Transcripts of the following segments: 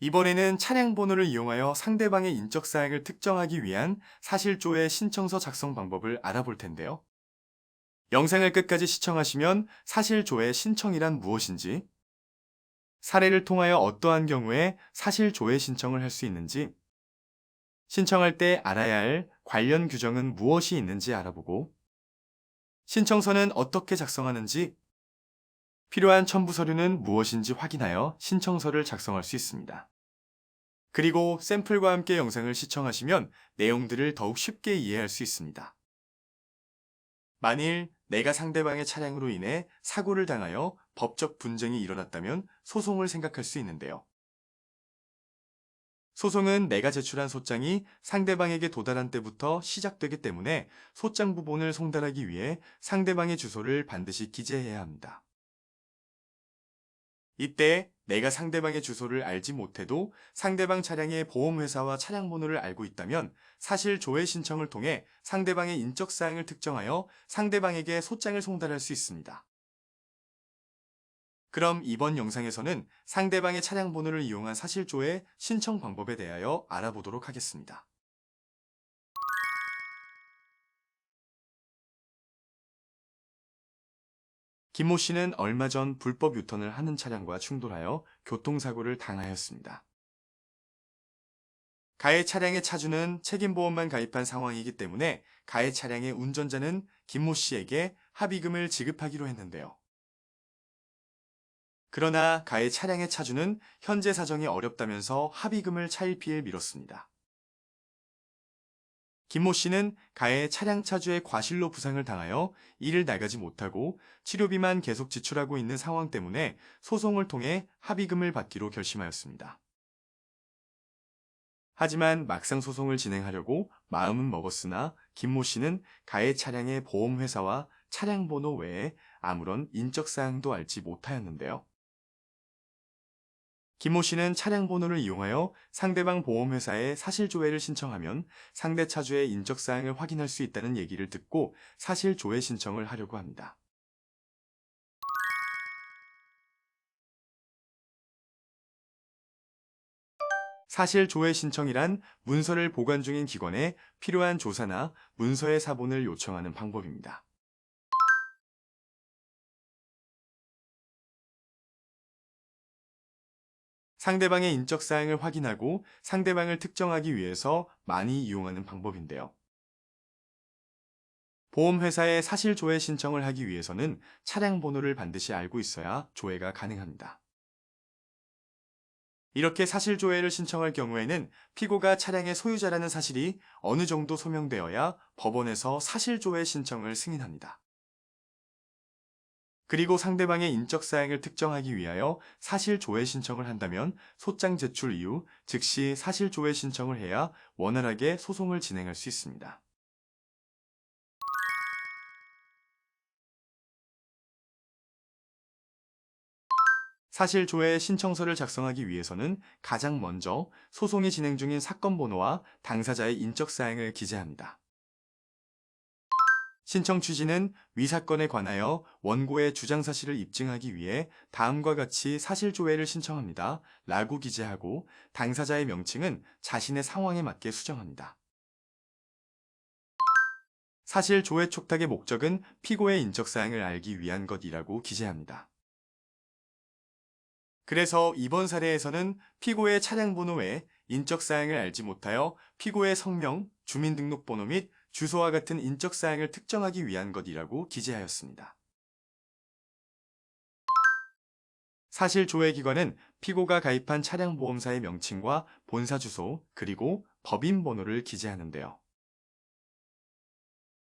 이번에는 차량 번호를 이용하여 상대방의 인적 사항을 특정하기 위한 사실조회 신청서 작성 방법을 알아볼 텐데요. 영상을 끝까지 시청하시면 사실조회 신청이란 무엇인지, 사례를 통하여 어떠한 경우에 사실조회 신청을 할 수 있는지, 신청할 때 알아야 할 관련 규정은 무엇이 있는지 알아보고, 신청서는 어떻게 작성하는지, 필요한 첨부 서류는 무엇인지 확인하여 신청서를 작성할 수 있습니다. 그리고 샘플과 함께 영상을 시청하시면 내용들을 더욱 쉽게 이해할 수 있습니다. 만일 내가 상대방의 차량으로 인해 사고를 당하여 법적 분쟁이 일어났다면 소송을 생각할 수 있는데요. 소송은 내가 제출한 소장이 상대방에게 도달한 때부터 시작되기 때문에 소장 부본을 송달하기 위해 상대방의 주소를 반드시 기재해야 합니다. 이때 내가 상대방의 주소를 알지 못해도 상대방 차량의 보험회사와 차량 번호를 알고 있다면 사실 조회 신청을 통해 상대방의 인적 사항을 특정하여 상대방에게 소장을 송달할 수 있습니다. 그럼 이번 영상에서는 상대방의 차량 번호를 이용한 사실 조회 신청 방법에 대하여 알아보도록 하겠습니다. 김모 씨는 얼마 전 불법 유턴을 하는 차량과 충돌하여 교통사고를 당하였습니다. 가해 차량의 차주는 책임보험만 가입한 상황이기 때문에 가해 차량의 운전자는 김모 씨에게 합의금을 지급하기로 했는데요. 그러나 가해 차량의 차주는 현재 사정이 어렵다면서 합의금을 차일피일 미뤘습니다. 김모 씨는 가해 차량 차주의 과실로 부상을 당하여 일을 나가지 못하고 치료비만 계속 지출하고 있는 상황 때문에 소송을 통해 합의금을 받기로 결심하였습니다. 하지만 막상 소송을 진행하려고 마음은 먹었으나 김모 씨는 가해 차량의 보험회사와 차량 번호 외에 아무런 인적 사항도 알지 못하였는데요. 김모 씨는 차량 번호를 이용하여 상대방 보험회사에 사실조회를 신청하면 상대 차주의 인적 사항을 확인할 수 있다는 얘기를 듣고 사실조회 신청을 하려고 합니다. 사실조회 신청이란 문서를 보관 중인 기관에 필요한 조사나 문서의 사본을 요청하는 방법입니다. 상대방의 인적 사항을 확인하고 상대방을 특정하기 위해서 많이 이용하는 방법인데요. 보험회사에 사실조회 신청을 하기 위해서는 차량 번호를 반드시 알고 있어야 조회가 가능합니다. 이렇게 사실조회를 신청할 경우에는 피고가 차량의 소유자라는 사실이 어느 정도 소명되어야 법원에서 사실조회 신청을 승인합니다. 그리고 상대방의 인적 사항을 특정하기 위하여 사실조회 신청을 한다면 소장 제출 이후 즉시 사실조회 신청을 해야 원활하게 소송을 진행할 수 있습니다. 사실조회 신청서를 작성하기 위해서는 가장 먼저 소송이 진행 중인 사건 번호와 당사자의 인적 사항을 기재합니다. 신청 취지는 위 사건에 관하여 원고의 주장 사실을 입증하기 위해 다음과 같이 사실조회를 신청합니다. 라고 기재하고 당사자의 명칭은 자신의 상황에 맞게 수정합니다. 사실조회 촉탁의 목적은 피고의 인적사항을 알기 위한 것이라고 기재합니다. 그래서 이번 사례에서는 피고의 차량 번호 외에 인적사항을 알지 못하여 피고의 성명, 주민등록번호 및 주소와 같은 인적사항을 특정하기 위한 것이라고 기재하였습니다. 사실 조회기관은 피고가 가입한 차량 보험사의 명칭과 본사 주소, 그리고 법인 번호를 기재하는데요.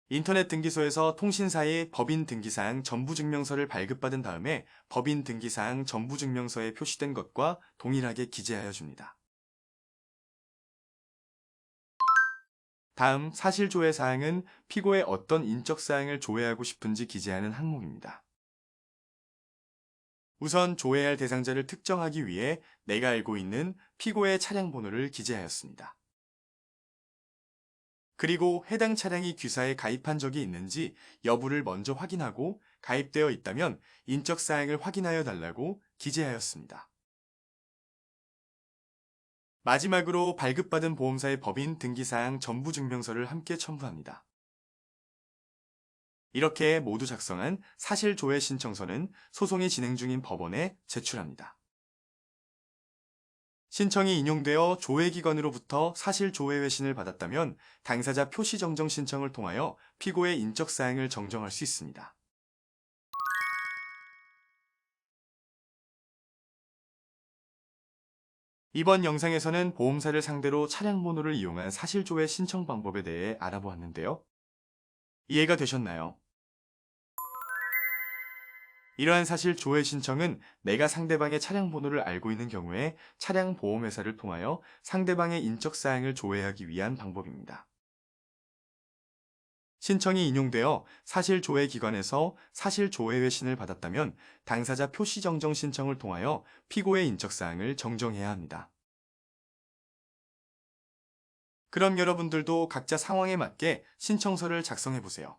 인터넷 등기소에서 통신사의 법인 등기사항 전부증명서를 발급받은 다음에 법인 등기사항 전부증명서에 표시된 것과 동일하게 기재하여 줍니다. 다음 사실조회 사항은 피고의 어떤 인적 사항을 조회하고 싶은지 기재하는 항목입니다. 우선 조회할 대상자를 특정하기 위해 내가 알고 있는 피고의 차량 번호를 기재하였습니다. 그리고 해당 차량이 귀사에 가입한 적이 있는지 여부를 먼저 확인하고 가입되어 있다면 인적 사항을 확인하여 달라고 기재하였습니다. 마지막으로 발급받은 보험사의 법인 등기사항 전부 증명서를 함께 첨부합니다. 이렇게 모두 작성한 사실조회 신청서는 소송이 진행 중인 법원에 제출합니다. 신청이 인용되어 조회기관으로부터 사실조회 회신을 받았다면 당사자 표시정정 신청을 통하여 피고의 인적사항을 정정할 수 있습니다. 이번 영상에서는 보험사를 상대로 차량 번호를 이용한 사실조회 신청 방법에 대해 알아보았는데요. 이해가 되셨나요? 이러한 사실 조회 신청은 내가 상대방의 차량 번호를 알고 있는 경우에 차량 보험회사를 통하여 상대방의 인적사항을 조회하기 위한 방법입니다. 신청이 인용되어 사실 조회 기관에서 사실 조회 회신을 받았다면 당사자 표시 정정 신청을 통하여 피고의 인적사항을 정정해야 합니다. 그럼 여러분들도 각자 상황에 맞게 신청서를 작성해 보세요.